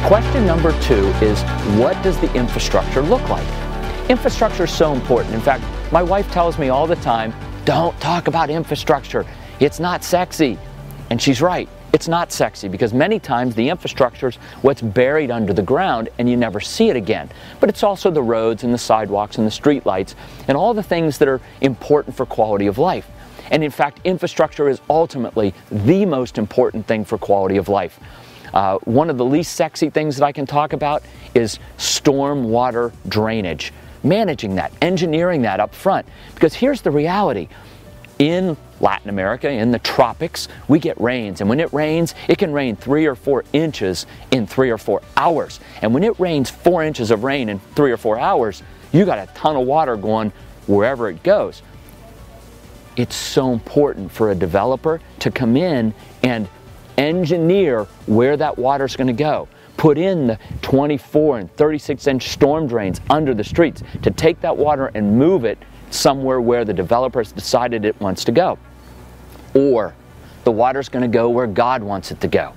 Question number 2 is, what does the infrastructure look like? Infrastructure is so important. In fact, my wife tells me all the time, don't talk about infrastructure. It's not sexy. And she's right. It's not sexy because many times the infrastructure is what's buried under the ground and you never see it again. But it's also the roads and the sidewalks and the street lights and all the things that are important for quality of life. And in fact, infrastructure is ultimately the most important thing for quality of life. One of the least sexy things that I can talk about is storm water drainage. Managing that, engineering that up front. Because here's the reality. In Latin America, in the tropics, we get rains. And when it rains, it can rain 3 or 4 inches in 3 or 4 hours. And when it rains 4 inches of rain in 3 or 4 hours, you got a ton of water going wherever it goes. It's so important for a developer to come in and engineer where that water's going to go. Put in the 24 and 36-inch storm drains under the streets to take that water and move it somewhere where the developer has decided it wants to go. Or the water's going to go where God wants it to go.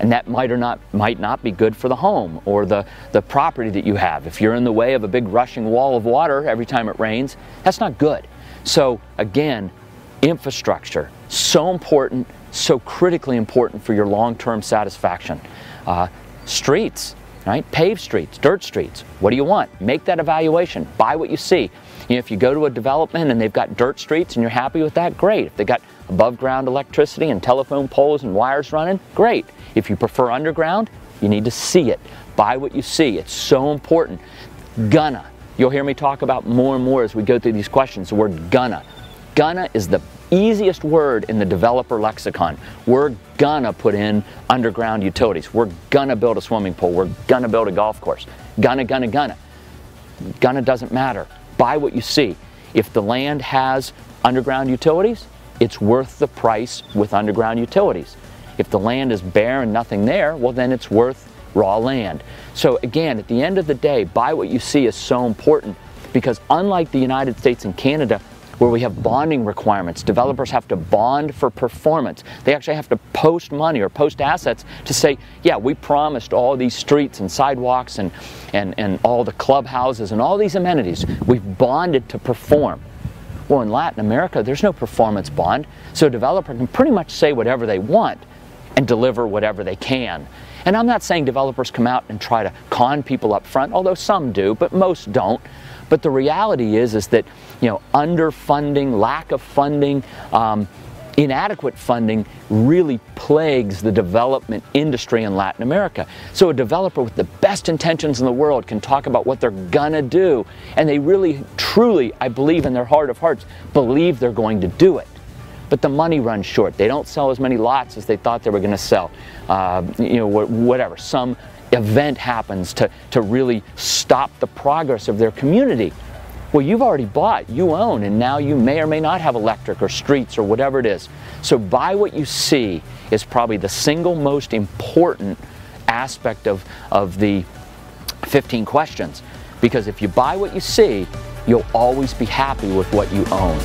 And that might not be good for the home or the property that you have. If you're in the way of a big rushing wall of water every time it rains, that's not good. So again, infrastructure, so important, so critically important for your long-term satisfaction. Streets, right? Paved streets, dirt streets. What do you want? Make that evaluation. Buy what you see. You know, if you go to a development and they've got dirt streets and you're happy with that, great. If they got above ground electricity and telephone poles and wires running, great. If you prefer underground, you need to see it. Buy what you see. It's so important. Gonna. You'll hear me talk about more and more as we go through these questions, the word gonna. Gonna is the easiest word in the developer lexicon. We're gonna put in underground utilities. We're gonna build a swimming pool. We're gonna build a golf course. Gonna. Gonna doesn't matter. Buy what you see. If the land has underground utilities, it's worth the price with underground utilities. If the land is bare and nothing there, well then it's worth raw land. So again, at the end of the day, buy what you see is so important because unlike the United States and Canada, where we have bonding requirements, developers have to bond for performance. They actually have to post money or post assets to say, yeah, we promised all these streets and sidewalks and all the clubhouses and all these amenities. We've bonded to perform. Well, in Latin America, there's no performance bond, so a developer can pretty much say whatever they want and deliver whatever they can. And I'm not saying developers come out and try to con people up front, although some do, but most don't. But the reality is that, you know, underfunding, lack of funding, inadequate funding really plagues the development industry in Latin America. So a developer with the best intentions in the world can talk about what they're gonna do, and they really, truly, I believe in their heart of hearts, believe they're going to do it. But the money runs short. They don't sell as many lots as they thought they were going to sell. You know, whatever. Some event happens to really stop the progress of their community. Well, you've already bought, you own, and now you may or may not have electric or streets or whatever it is. So buy what you see is probably the single most important aspect of the 15 questions. Because if you buy what you see, you'll always be happy with what you own.